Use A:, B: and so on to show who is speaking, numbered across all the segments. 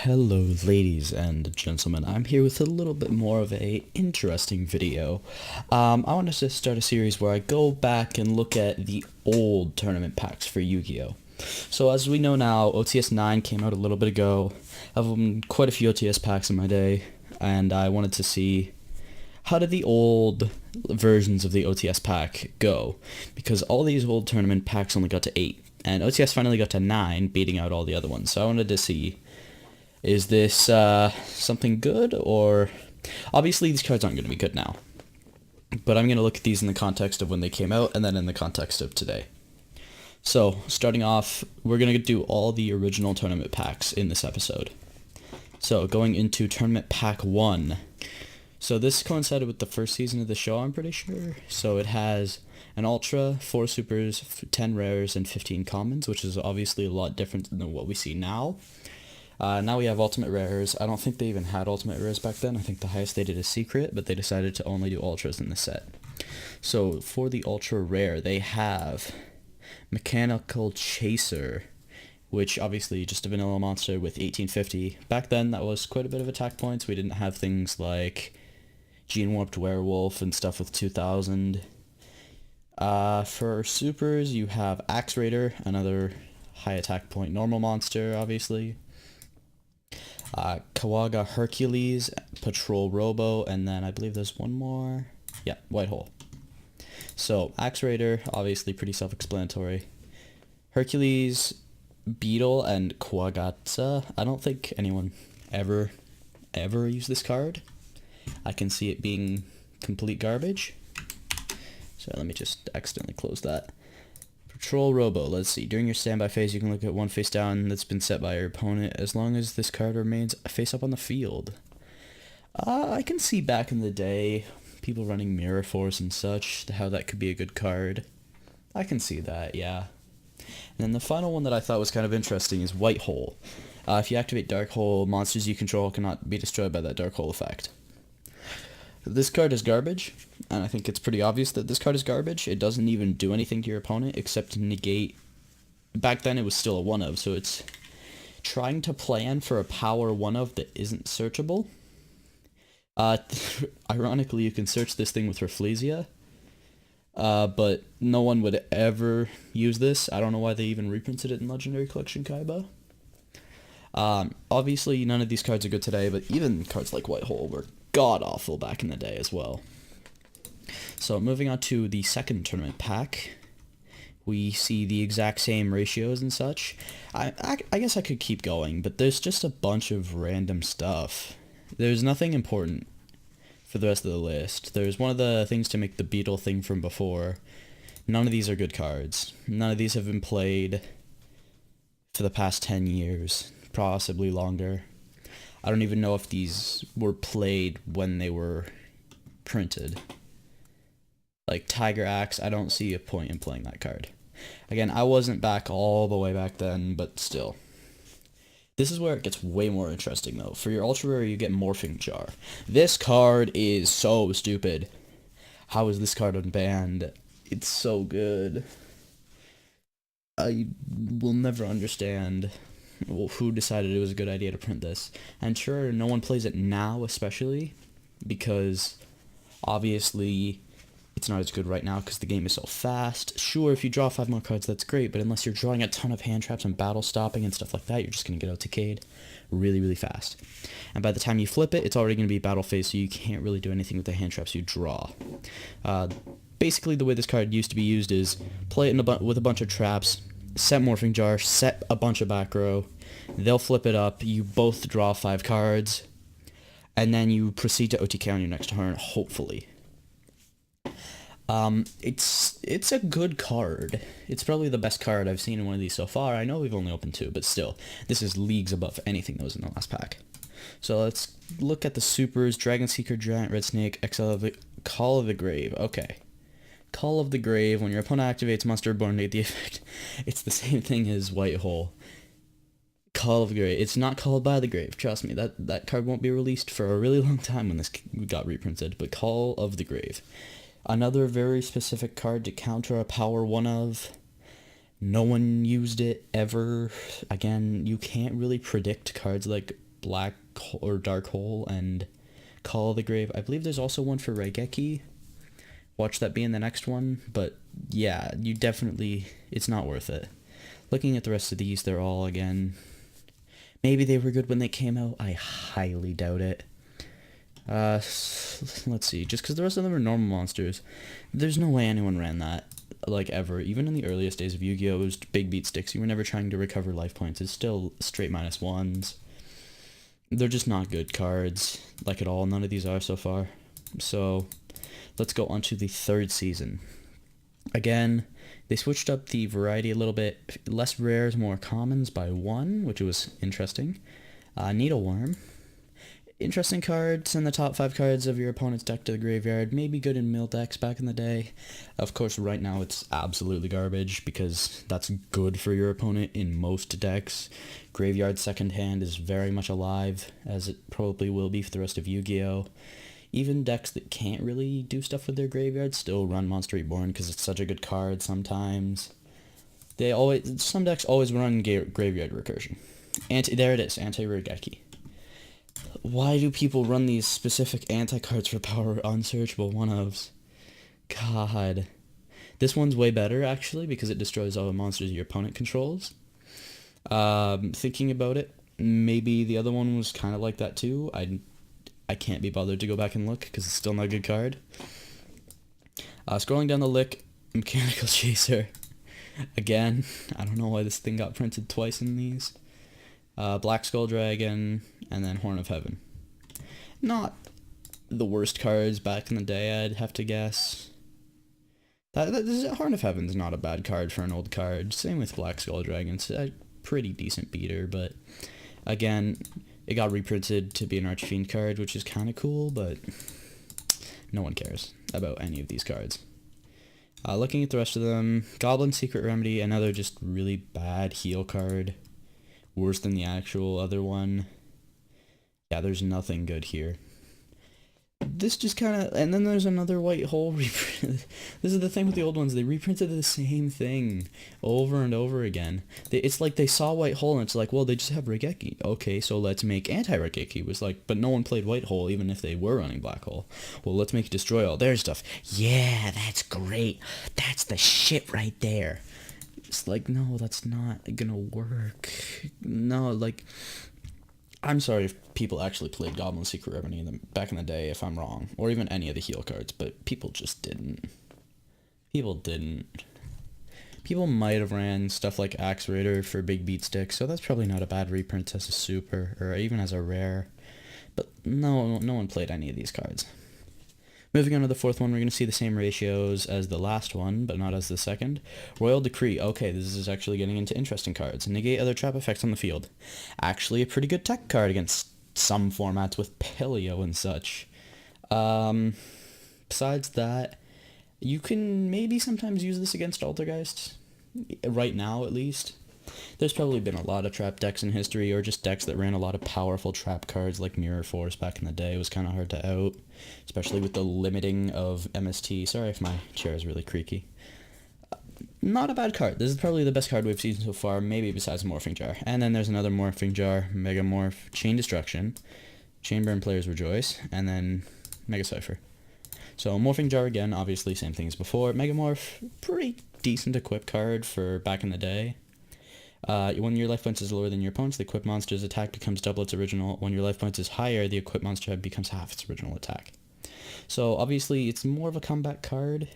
A: Hello ladies and gentlemen, I'm here with a little bit more of a interesting video. I wanted to start a series where I go back and look at the old tournament packs for Yu-Gi-Oh! So as we know now, OTS 9 came out a little bit ago. I've opened quite a few OTS packs in my day, and I wanted to see how did the old versions of the OTS pack go, because all these old tournament packs only got to 8, and OTS finally got to 9, beating out all the other ones. So I wanted to see, is this something good, or obviously these cards aren't going to be good now, but I'm going to look at these in the context of when they came out and then in the context of today. So starting off, we're going to do all the original tournament packs in this episode. So going into tournament pack 1. So this coincided with the first season of the show, I'm pretty sure. So it has an Ultra, 4 Supers, 10 Rares, and 15 Commons, which is obviously a lot different than what we see now. Now we have Ultimate Rares. I don't think they even had Ultimate Rares back then. I think the highest they did is Secret, but they decided to only do Ultras in the set. So for the Ultra Rare, they have Mechanical Chaser, which obviously just a vanilla monster with 1850. Back then, that was quite a bit of attack points. We didn't have things like Gene Warped Werewolf and stuff with 2000. For supers, you have Axe Raider, another high attack point normal monster, obviously. Kawaga Hercules, Patrol Robo, and then I believe there's one more. Yeah, White Hole. So, Axe Raider, obviously pretty self-explanatory. Hercules, Beetle, and Kwagata. I don't think anyone ever used this card. I can see it being complete garbage. So let me just accidentally close that. Patrol Robo, let's see. During your standby phase, you can look at one face down that's been set by your opponent as long as this card remains face up on the field. I can see back in the day, people running Mirror Force and such, how that could be a good card. I can see that, yeah. And then the final one that I thought was kind of interesting is White Hole. If you activate Dark Hole, monsters you control cannot be destroyed by that Dark Hole effect. This card is garbage, and I think it's pretty obvious that this card is garbage. It doesn't even do anything to your opponent except to negate. Back then it was still a 1-of, so it's trying to plan for a power 1-of that isn't searchable. Ironically, you can search this thing with Rafflesia, but no one would ever use this. I don't know why they even reprinted it in Legendary Collection Kaiba. Obviously, none of these cards are good today, but even cards like White Hole were god-awful back in the day as well. So moving on to the second tournament pack, we see the exact same ratios and such. I guess I could keep going, but there's just a bunch of random stuff. There's nothing important for the rest of the list. There's one of the things to make the Beetle thing from before. None of these are good cards. None of these have been played for the past 10 years, possibly longer. I don't even know if these were played when they were printed. Like Tiger Axe, I don't see a point in playing that card. Again, I wasn't back all the way back then, but still. This is where it gets way more interesting, though. For your Ultra Rare, you get Morphing Jar. This card is so stupid. How is this card unbanned? It's so good. I will never understand who decided it was a good idea to print this. And sure, no one plays it now, especially, because obviously it's not as good right now because the game is so fast. Sure, if you draw 5 more cards, that's great, but unless you're drawing a ton of hand traps and battle stopping and stuff like that, you're just going to get OTK'd really, really fast. And by the time you flip it, it's already going to be battle phase, so you can't really do anything with the hand traps you draw. Basically, the way this card used to be used is play it with a bunch of traps, set Morphing Jar, set a bunch of back row, they'll flip it up, you both draw 5 cards, and then you proceed to OTK on your next turn, hopefully. It's a good card. It's probably the best card I've seen in one of these so far. I know we've only opened 2, but still, this is leagues above anything that was in the last pack. So let's look at the supers. Dragon Seeker, Giant Red Snake, Call of the Grave. Okay. Call of the Grave, when your opponent activates Monster Reborn, negate the effect. It's the same thing as White Hole. Call of the Grave. It's not called by the grave, trust me. That card won't be released for a really long time when this got reprinted, but Call of the Grave. Another very specific card to counter a power 1-of. No one used it ever. Again, you can't really predict cards like Black or Dark Hole and Call of the Grave. I believe there's also one for Raigeki. Watch that be in the next one, but yeah, you definitely, it's not worth it. Looking at the rest of these, they're all, again, maybe they were good when they came out. I highly doubt it. Let's see, just because the rest of them are normal monsters, there's no way anyone ran that, like, ever. Even in the earliest days of Yu-Gi-Oh, it was big beat sticks. You were never trying to recover life points. It's still straight -1s. They're just not good cards, like, at all. None of these are so far. So let's go on to the third season. Again, they switched up the variety a little bit. Less rares, more commons by 1, which was interesting. Needleworm. Interesting card. Send the top 5 cards of your opponent's deck to the graveyard. Maybe good in mill decks back in the day. Of course, right now it's absolutely garbage because that's good for your opponent in most decks. Graveyard second hand is very much alive, as it probably will be for the rest of Yu-Gi-Oh! Even decks that can't really do stuff with their graveyard still run Monster Reborn because it's such a good card sometimes. Some decks always run graveyard recursion. There it is, Anti-Raigeki. Why do people run these specific anti-cards for power unsearchable one-ofs? God. This one's way better, actually, because it destroys all the monsters your opponent controls. Thinking about it, maybe the other one was kind of like that too. I can't be bothered to go back and look, because it's still not a good card. Scrolling down the lick, Mechanical Chaser. Again, I don't know why this thing got printed twice in these. Black Skull Dragon, and then Horn of Heaven. Not the worst cards back in the day, I'd have to guess. Horn of Heaven's not a bad card for an old card. Same with Black Skull Dragon. It's a pretty decent beater, but again, it got reprinted to be an Archfiend card, which is kind of cool, but no one cares about any of these cards. Looking at the rest of them, Goblin Secret Remedy, another just really bad heal card. Worse than the actual other one. Yeah, there's nothing good here. This just kind of... And then there's another White Hole reprint. This is the thing with the old ones. They reprinted the same thing over and over again. It's like they saw White Hole and it's like, well, they just have Raigeki. Okay, so let's make Anti-Raigeki. It was like, but no one played White Hole even if they were running Black Hole. Well, let's make Destroy All their stuff. Yeah, that's great. That's the shit right there. It's like, no, that's not gonna work. No, like, I'm sorry if people actually played Goblin Secret Remedy back in the day, if I'm wrong, or even any of the heal cards, but people just didn't. People didn't. People might have ran stuff like Axe Raider for big beat sticks, so that's probably not a bad reprint as a super, or even as a rare, but no one played any of these cards. Moving on to the fourth one, we're going to see the same ratios as the last one, but not as the second. Royal Decree. Okay, this is actually getting into interesting cards. Negate other trap effects on the field. Actually a pretty good tech card against some formats with Paleo and such. Besides that, you can maybe sometimes use this against Altergeists. Right now, at least. There's probably been a lot of trap decks in history, or just decks that ran a lot of powerful trap cards like Mirror Force back in the day. It was kind of hard to out, especially with the limiting of MST. Sorry if my chair is really creaky. Not a bad card. This is probably the best card we've seen so far, maybe besides Morphing Jar. And then there's another Morphing Jar, Mega Morph, Chain Destruction, Chain Burn Players Rejoice, and then Mega Cypher. So Morphing Jar again, obviously same thing as before. Mega Morph, pretty decent equip card for back in the day. When your life points is lower than your opponent's, the equipped monster's attack becomes double its original. When your life points is higher, the equipped monster becomes half its original attack. So obviously it's more of a comeback card,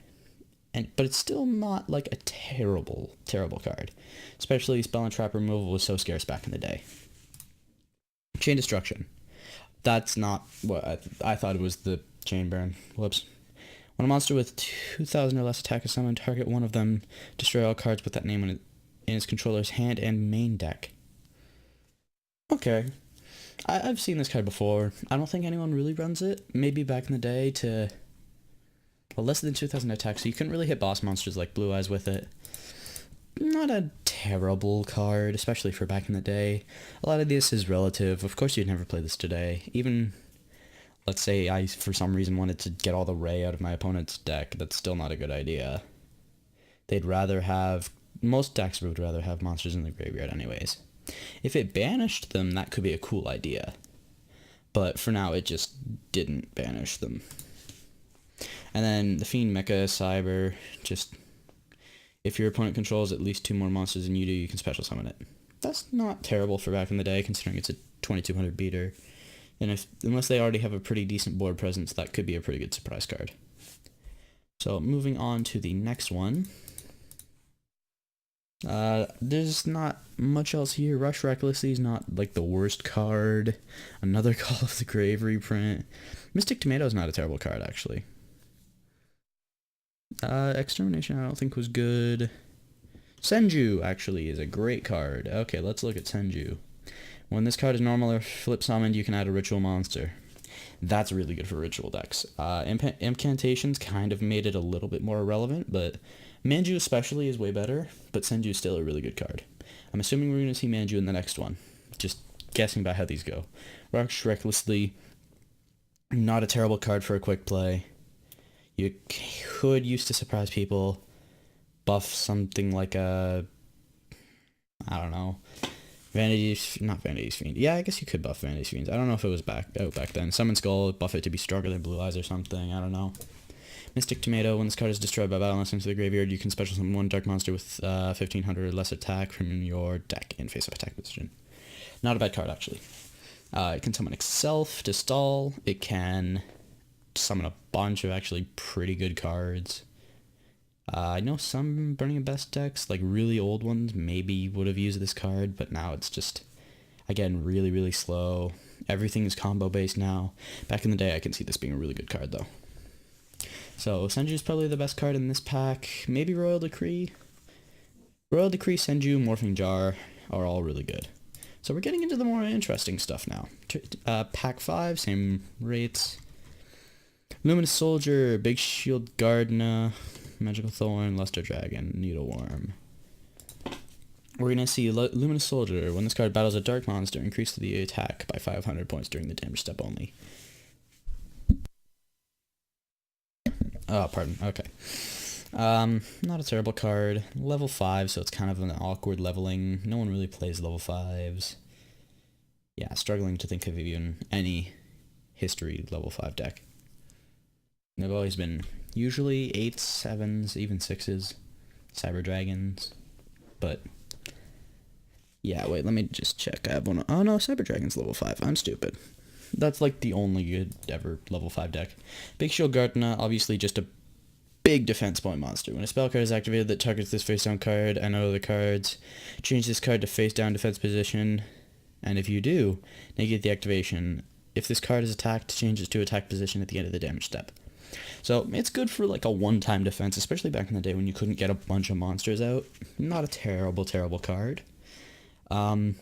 A: but it's still not like a terrible card. Especially Spell and Trap removal was so scarce back in the day. Chain Destruction. That's not what I thought it was the Chain Burn. Whoops. When a monster with 2,000 or less attack is summoned, target one of them, destroy all cards with that name in its controller's hand and main deck. Okay. I've seen this card before. I don't think anyone really runs it. Maybe back in the day to... Well, less than 2,000 attack, so you couldn't really hit boss monsters like Blue Eyes with it. Not a terrible card, especially for back in the day. A lot of this is relative. Of course you'd never play this today. Even, let's say I, for some reason, wanted to get all the Ray out of my opponent's deck. That's still not a good idea. They'd rather have... Most decks would rather have monsters in the graveyard anyways. If it banished them, that could be a cool idea. But for now, it just didn't banish them. And then the Fiend Mecha Cyber, just if your opponent controls at least 2 more monsters than you do, you can special summon it. That's not terrible for back in the day, considering it's a 2200 beater. And unless they already have a pretty decent board presence, that could be a pretty good surprise card. So moving on to the next one. There's not much else here. Rush Recklessly is not like the worst card. Another Call of the Grave reprint. Mystic Tomato is not a terrible card, actually. Extermination I don't think was good. Senju actually is a great card. Okay, let's look at Senju. When this card is normal or flip summoned, you can add a ritual monster. That's really good for ritual decks. Incantations kind of made it a little bit more irrelevant, but Manju especially is way better, but Senju is still a really good card. I'm assuming we're going to see Manju in the next one. Just guessing by how these go. Rush Recklessly, not a terrible card for a quick play. You could use to surprise people, buff something like a, I don't know, not Vanity's Fiend. Yeah, I guess you could buff Vanity's Fiends. I don't know if it was back then. Summon Skull, buff it to be stronger than Blue Eyes or something. I don't know. Mystic Tomato, when this card is destroyed by battle and sent to the graveyard, you can special summon 1 dark monster with 1500 or less attack from your deck in face-up attack position. Not a bad card, actually. It can summon itself to stall. It can summon a bunch of actually pretty good cards. I know some Burning Best decks, like really old ones, maybe would have used this card, but now it's just, again, really, really slow. Everything is combo-based now. Back in the day, I can see this being a really good card, though. So, Senju is probably the best card in this pack. Maybe Royal Decree. Royal Decree, Senju, Morphing Jar are all really good. So we're getting into the more interesting stuff now. Pack 5, same rates. Luminous Soldier, Big Shield Gardener, Magical Thorn, Luster Dragon, Needleworm. We're going to see Luminous Soldier. When this card battles a dark monster, increase the attack by 500 points during the damage step only. Oh, pardon. Okay. Not a terrible card. Level 5, so it's kind of an awkward leveling. No one really plays level 5s. Yeah, struggling to think of even any history level 5 deck. They've always been usually 8s, 7s, even 6s. Cyber Dragons. But, yeah, wait, let me just check. I have one. Oh, no, Cyber Dragon's level 5. I'm stupid. That's like the only good ever level 5 deck. Big Shield Gardener, obviously just a big defense point monster. When a spell card is activated that targets this face down card and other cards, change this card to face down defense position, and if you do, negate the activation. If this card is attacked, change it to attack position at the end of the damage step. So it's good for like a one-time defense, especially back in the day when you couldn't get a bunch of monsters out. Not a terrible, terrible card. I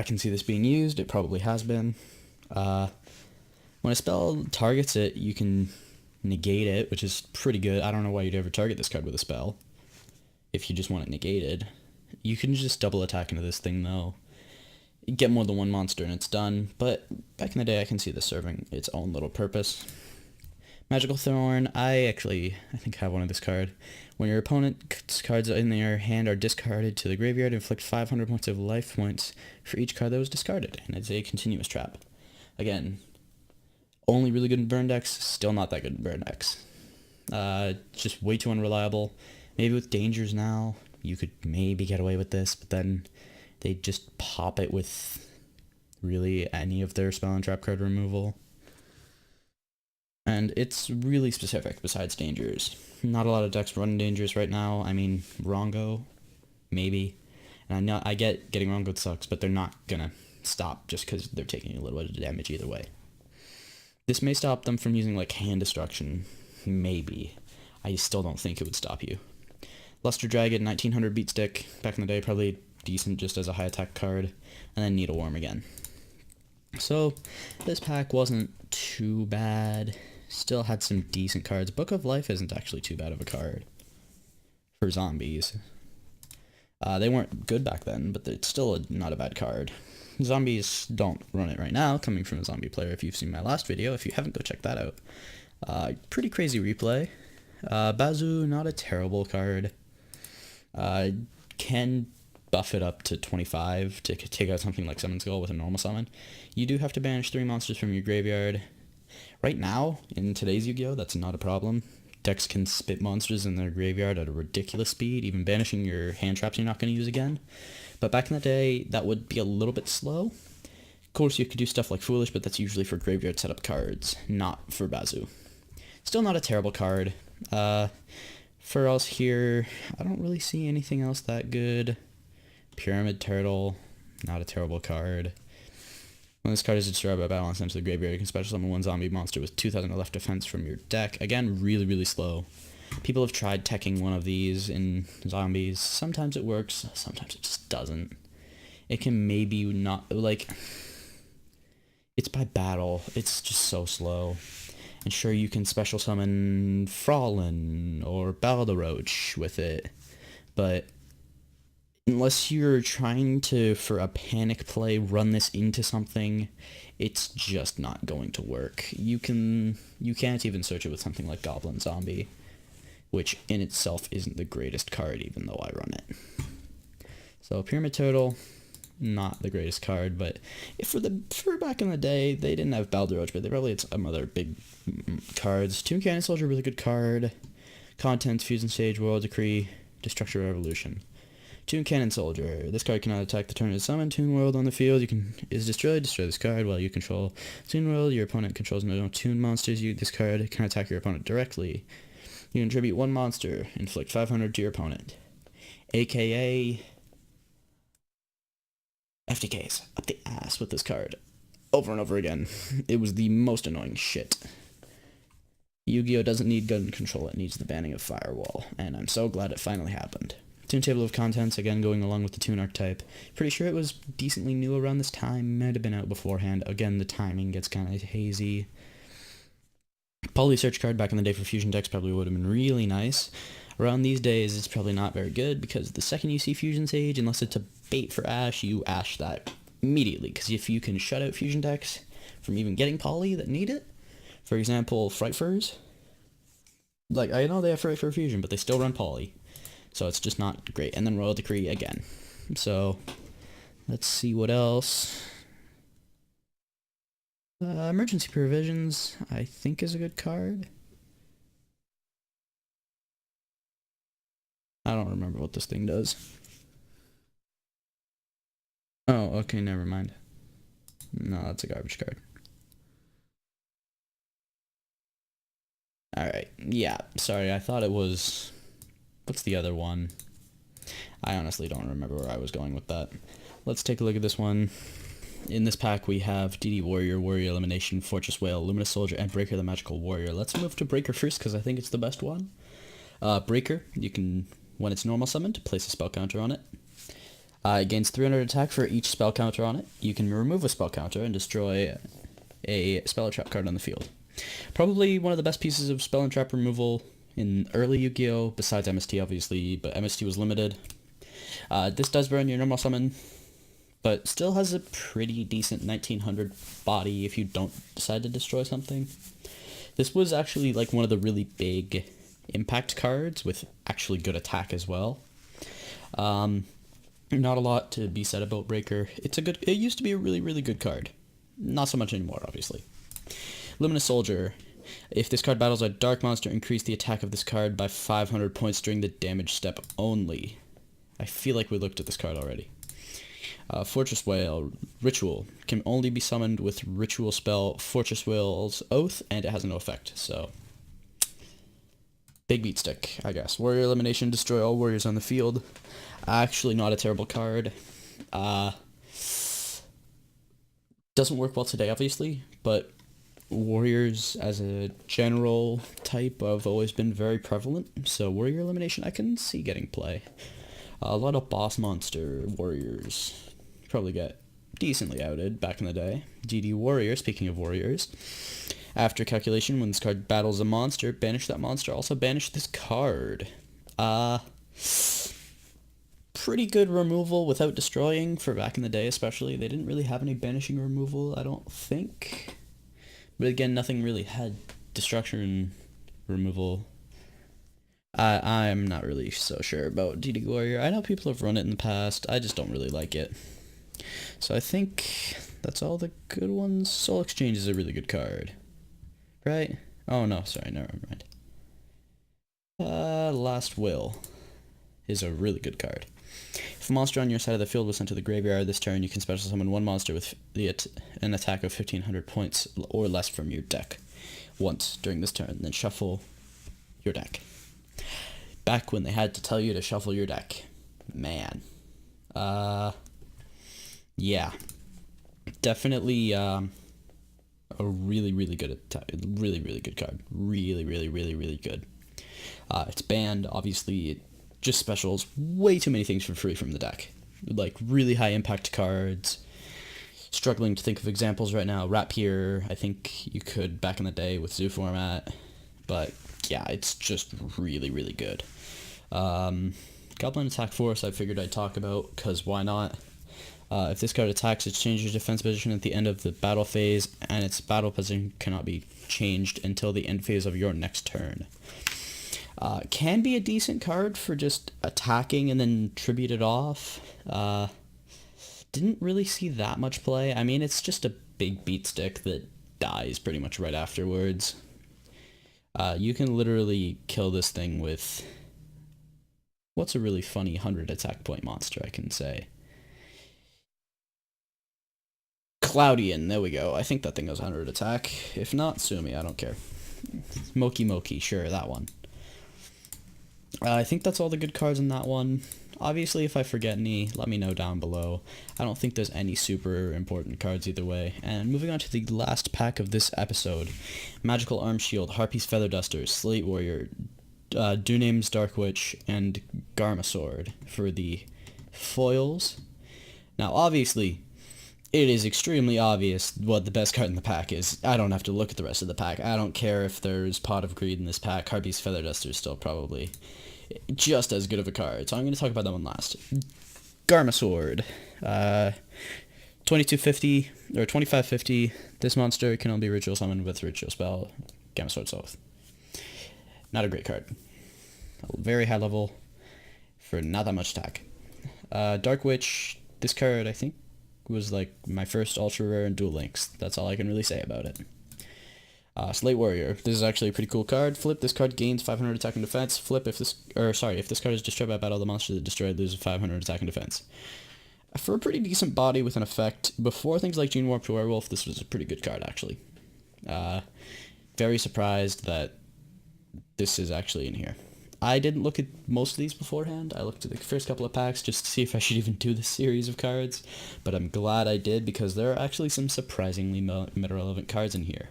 A: can see this being used. It probably has been. When a spell targets it, you can negate it, which is pretty good. I don't know why you'd ever target this card with a spell if you just want it negated. You can just double attack into this thing, though. You get more than one monster and it's done, but back in the day I can see this serving its own little purpose. Magical Thorn, I think have one of this card. When your opponent's cards in their hand are discarded to the graveyard, inflict 500 points of life points for each card that was discarded, and it's a continuous trap. Again, only really good in burn decks, still not that good in burn decks. Just way too unreliable. Maybe with dangers now, you could maybe get away with this, but then they just pop it with really any of their spell and trap card removal. And it's really specific besides dangers. Not a lot of decks run dangers right now. I mean, Rongo, maybe. And I get getting Rongo sucks, but they're not gonna stop just because they're taking a little bit of damage either way. This may stop them from using like hand destruction, maybe. I still don't think it would stop you. Luster Dragon, 1900 beat stick, back in the day, probably decent just as a high attack card, and then Needleworm again. So this pack wasn't too bad. Still had some decent cards. Book of Life isn't actually too bad of a card for zombies. They weren't good back then, but it's still not a bad card. Zombies don't run it right now, coming from a zombie player. If you've seen my last video, if you haven't, go check that out. Pretty crazy replay. Bazoo, not a terrible card. Can buff it up to 25 to take out something like Summon Skull with a normal summon, you do have to banish 3 monsters from your graveyard. Right now, in today's Yu-Gi-Oh, that's not a problem. Decks can spit monsters in their graveyard at a ridiculous speed, even banishing your hand traps you're not going to use again. But back in the day, that would be a little bit slow. Of course, you could do stuff like Foolish, but that's usually for graveyard setup cards, not for Bazoo. Still not a terrible card. For us here, I don't really see anything else that good. Pyramid Turtle, not a terrible card. When this card is destroyed by battle and sent to the graveyard, you can special summon 1 zombie monster with 2,000 left defense from your deck. Again, really, really slow. People have tried teching one of these in zombies. Sometimes it works, sometimes it just doesn't. It can maybe not, like, it's by battle. It's just so slow. And sure, you can special summon Frolin or Balderoach with it, but unless you're trying to, for a panic play, run this into something, it's just not going to work. You can't even search it with something like Goblin Zombie, which in itself isn't the greatest card, even though I run it. So Pyramid Turtle, not the greatest card, but for back in the day, they didn't have Balderoach, but they probably had some other big cards. Toon Cannon Soldier, really good card. Contents, Fusion Stage, World Decree, Destruction Revolution. Toon Cannon Soldier. This card cannot attack the turn of the summon. Toon World on the field is destroyed. Destroy this card while you control Toon World. Your opponent controls no Toon monsters. This card can attack your opponent directly. You contribute 1 monster. Inflict 500 to your opponent. AKA FTKs up the ass with this card. Over and over again. It was the most annoying shit. Yu-Gi-Oh! Doesn't need gun control. It needs the banning of Firewall. And I'm so glad it finally happened. Toon Table of Contents, again going along with the Toon archetype. Pretty sure it was decently new around this time, might have been out beforehand. Again, the timing gets kind of hazy. Poly Search card back in the day for Fusion decks probably would have been really nice. Around these days, it's probably not very good, because the second you see Fusion Sage, unless it's a bait for Ash, you Ash that immediately, because if you can shut out Fusion decks from even getting Poly that need it, for example, Fright Furs, like, I know they have Fright Fur Fusion, but they still run Poly. So it's just not great. And then Royal Decree again. So let's see what else. Emergency Provisions, I think, is a good card. I don't remember what this thing does. Oh, okay, never mind. No, that's a garbage card. Alright, yeah, sorry, I thought it was... What's the other one? I honestly don't remember where I was going with that. Let's take a look at this one. In this pack, we have DD Warrior, Warrior Elimination, Fortress Whale, Luminous Soldier, and Breaker the Magical Warrior. Let's move to Breaker first, because I think it's the best one. Breaker, you can, when it's normal summoned, place a spell counter on it. It gains 300 attack for each spell counter on it. You can remove a spell counter and destroy a spell or trap card on the field. Probably one of the best pieces of spell and trap removal in early Yu-Gi-Oh! Besides MST, obviously, but MST was limited. This does burn your normal summon, but still has a pretty decent 1900 body if you don't decide to destroy something. This was actually like one of the really big impact cards with actually good attack as well. Not a lot to be said about Breaker. It used to be a really, really good card. Not so much anymore, obviously. Luminous Soldier. If this card battles a dark monster, increase the attack of this card by 500 points during the damage step only. I feel like we looked at this card already. Fortress Whale. Ritual. Can only be summoned with ritual spell Fortress Whale's Oath, and it has no effect, so... Big beat stick, I guess. Warrior Elimination. Destroy all warriors on the field. Actually not a terrible card. Doesn't work well today, obviously, but... Warriors as a general type have always been very prevalent, so Warrior Elimination I can see getting play. A lot of boss monster warriors probably get decently outed back in the day. DD Warrior, speaking of warriors, after calculation, when this card battles a monster, banish that monster, also banish this card. Pretty good removal without destroying for back in the day especially. They didn't really have any banishing removal, I don't think. But again, nothing really had destruction removal. I'm not really so sure about DD Warrior. I know people have run it in the past. I just don't really like it. So I think that's all the good ones. Soul Exchange is a really good card. Right? Oh no, sorry, never mind. Last Will is a really good card. If a monster on your side of the field was sent to the graveyard this turn, you can special summon one monster with an attack of 1500 points or less from your deck once during this turn, then shuffle your deck. Back when they had to tell you to shuffle your deck. Man. Yeah. Definitely a really, really good attack. Really, really good card. Really, really, really, really good. It's banned, obviously. It just specials way too many things for free from the deck. Like, really high impact cards. Struggling to think of examples right now. Rapier, I think you could back in the day with Zoo format. But, yeah, it's just really, really good. Goblin Attack Force I figured I'd talk about, because why not? If this card attacks, it changes your defense position at the end of the battle phase, and its battle position cannot be changed until the end phase of your next turn. Can be a decent card for just attacking and then tribute it off. Didn't really see that much play. I mean, it's just a big beat stick that dies pretty much right afterwards. You can literally kill this thing with... What's a really funny 100 attack point monster I can say? Cloudian, there we go. I think that thing has 100 attack. If not, sue me, I don't care. Moki Moki, sure, that one. I think that's all the good cards in that one. Obviously, if I forget any, let me know down below. I don't think there's any super important cards either way. And moving on to the last pack of this episode. Magical Arm Shield, Harpy's Feather Duster, Slate Warrior, Duname's Dark Witch, and Garma Sword for the foils. Now, obviously, it is extremely obvious what the best card in the pack is. I don't have to look at the rest of the pack. I don't care if there's Pot of Greed in this pack. Harpy's Feather Duster is still probably just as good of a card. So I'm going to talk about that one last. Garma Sword. 2250 or 2550. This monster can only be ritual summoned with ritual spell. Gamma Sword Sloth. Not a great card. Very high level for not that much attack. Dark Witch. This card, I think, was like my first ultra rare in Duel Links. That's all I can really say about it. Slate Warrior. This is actually a pretty cool card. Flip, this card gains 500 attack and defense. Flip, if this card is destroyed by battle, the monster that destroyed loses 500 attack and defense. For a pretty decent body with an effect, before things like Gene Warped Werewolf, this was a pretty good card, actually. Very surprised that this is actually in here. I didn't look at most of these beforehand. I looked at the first couple of packs just to see if I should even do this series of cards, but I'm glad I did because there are actually some surprisingly meta-relevant cards in here.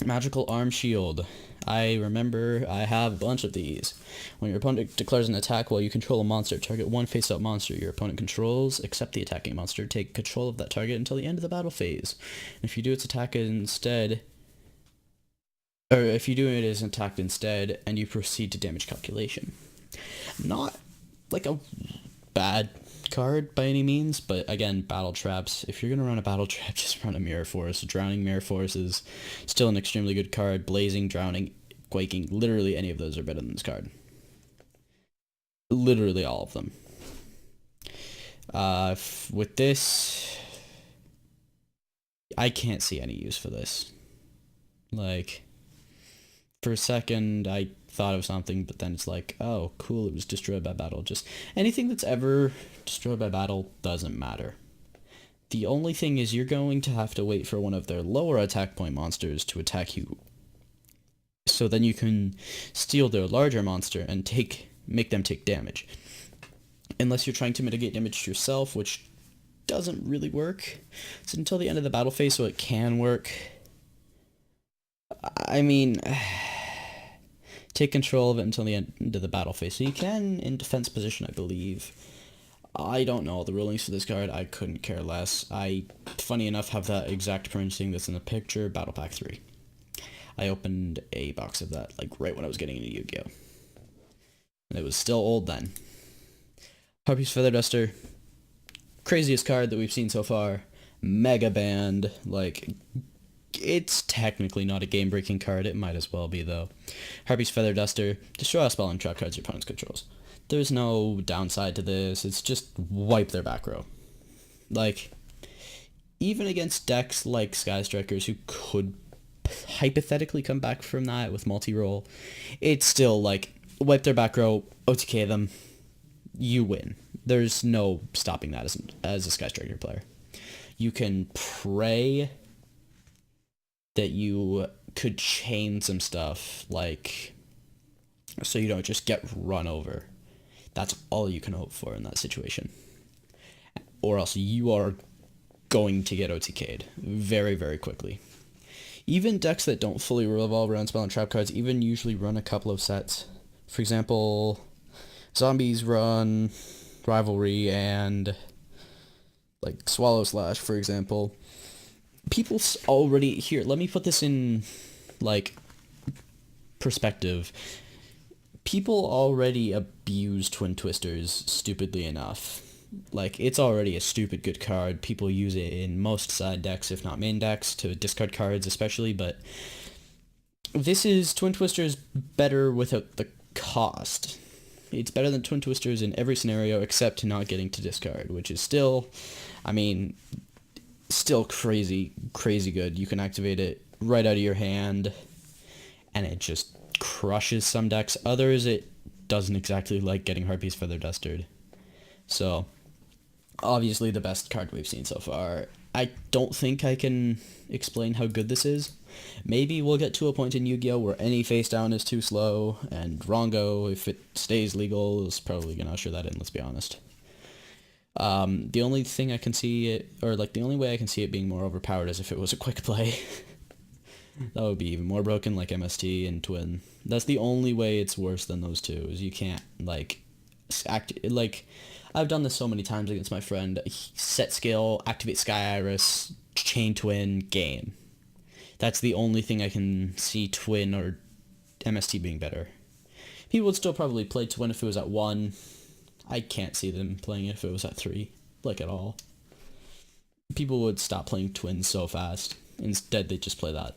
A: Magical Arm Shield. I remember I have a bunch of these. When your opponent declares an attack while you control a monster, target one face-up monster your opponent controls, except the attacking monster. Take control of that target until the end of the battle phase. And if you do its attack instead... Or if you do it as attacked instead, and you proceed to damage calculation. Not like a bad card by any means, but again, battle traps. If you're going to run a battle trap, just run a Mirror Force. Drowning Mirror Force is still an extremely good card. Blazing, Drowning, Quaking, literally any of those are better than this card. Literally all of them. With this, I can't see any use for this. Like... For a second, I thought of something, but then it's like, oh, cool, it was destroyed by battle. Just anything that's ever destroyed by battle doesn't matter. The only thing is you're going to have to wait for one of their lower attack point monsters to attack you. So then you can steal their larger monster and make them take damage. Unless you're trying to mitigate damage to yourself, which doesn't really work. It's until the end of the battle phase, so it can work. I mean... Take control of it until the end of the battle phase. So you can in defense position, I believe. I don't know the rulings for this card. I couldn't care less. I, funny enough, have that exact printing that's in the picture, Battle Pack 3. I opened a box of that, like, right when I was getting into Yu-Gi-Oh! And it was still old then. Harpy's Feather Duster. Craziest card that we've seen so far. Mega banned. Like, It's technically not a game-breaking card. It might as well be, though. Harpy's Feather Duster. Destroy all spell and trap cards your opponent controls. There's no downside to this. It's just wipe their back row. Like, even against decks like Sky Strikers, who could hypothetically come back from that with multi-roll, it's still, like, wipe their back row, OTK them, you win. There's no stopping that as a Sky Striker player. You can pray that you could chain some stuff, like, so you don't just get run over. That's all you can hope for in that situation. Or else you are going to get OTK'd very, very quickly. Even decks that don't fully revolve around spell and trap cards even usually run a couple of sets. For example, zombies run Rivalry and, like, Swallow Slash, for example. People already... Here, let me put this in, like, perspective. People already abuse Twin Twisters stupidly enough. Like, it's already a stupid good card. People use it in most side decks, if not main decks, to discard cards especially, but this is Twin Twisters better without the cost. It's better than Twin Twisters in every scenario except not getting to discard, which is still, I mean, still crazy good. You can activate it right out of your hand, and it just crushes some decks. Others, it doesn't exactly like getting Harpy's Feather Dustered. So, obviously the best card we've seen so far. I don't think I can explain how good this is. Maybe we'll get to a point in Yu-Gi-Oh! Where any face down is too slow, and Rongo, if it stays legal, is probably going to usher that in, let's be honest. The only thing I can see it, or like the only way I can see it being more overpowered is if it was a quick play. That would be even more broken, like MST and Twin. That's the only way it's worse than those two, is you can't, like, I've done this so many times against my friend. Set skill, activate Sky Iris, chain Twin, game. That's the only thing I can see Twin or MST being better. People would still probably play Twin if it was at 1. I can't see them playing it if it was at 3, like at all. People would stop playing Twin so fast. Instead, they'd just play that.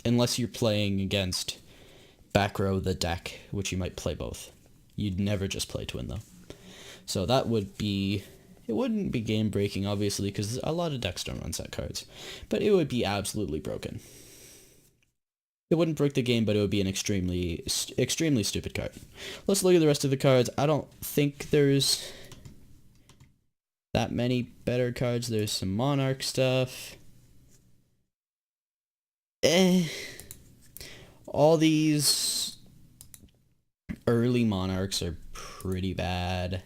A: Unless you're playing against back row the deck, which you might play both. You'd never just play Twin, though. So that would be... It wouldn't be game-breaking, obviously, because a lot of decks don't run set cards. But it would be absolutely broken. It wouldn't break the game, but it would be an extremely stupid card. Let's look at the rest of the cards. I don't think there's that many better cards. There's some Monarch stuff. All these early Monarchs are pretty bad.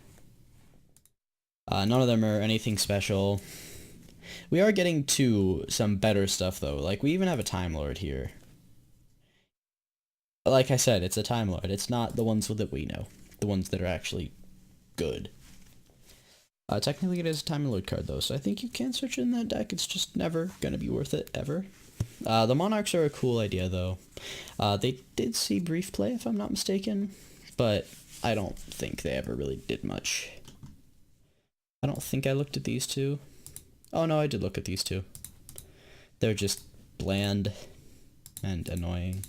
A: None of them are anything special. We are getting to some better stuff, though. Like, we even have a Time Lord here. Like I said, it's a Time Lord. It's not the ones that we know. The ones that are actually good. Technically, it is a Time Lord card, though, so I think you can switch in that deck. It's just never gonna be worth it, ever. The Monarchs are a cool idea, though. They did see brief play, if I'm not mistaken, but I don't think they ever really did much. I don't think I looked at these two. Oh, no, I did look at these two. They're just bland and annoying.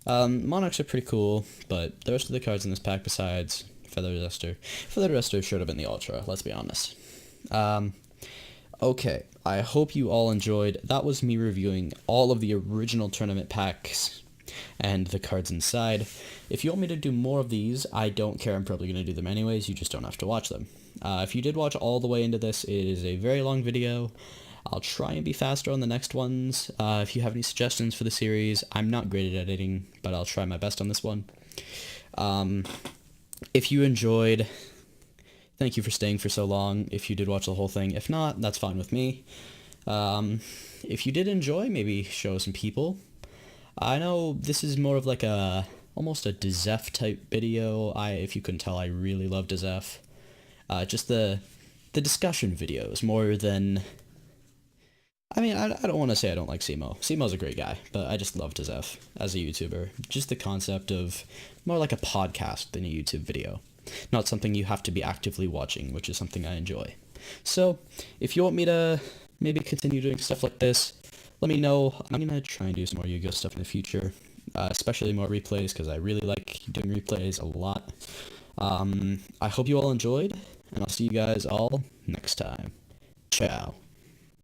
A: Monarchs are pretty cool, but the rest of the cards in this pack besides Feather Duster should have been the Ultra, let's be honest. Okay, I hope you all enjoyed. That was me reviewing all of the original tournament packs and the cards inside. If you want me to do more of these, I don't care. I'm probably going to do them anyways. You just don't have to watch them. If you did watch all the way into this, it is a very long video. I'll try and be faster on the next ones. If you have any suggestions for the series, I'm not great at editing, but I'll try my best on this one. If you enjoyed, thank you for staying for so long, if you did watch the whole thing. If not, that's fine with me. If you did enjoy, maybe show some people. I know this is more of like almost a Dezef type video. If you couldn't tell, I really love Dezef. Just the discussion videos more than... I mean, I don't want to say I don't like Simo. Simo's a great guy, but I just love Dezef as a YouTuber. Just the concept of more like a podcast than a YouTube video. Not something you have to be actively watching, which is something I enjoy. So, if you want me to maybe continue doing stuff like this, let me know. I'm going to try and do some more Yu-Gi-Oh stuff in the future, especially more replays, because I really like doing replays a lot. I hope you all enjoyed, and I'll see you guys all next time. Ciao.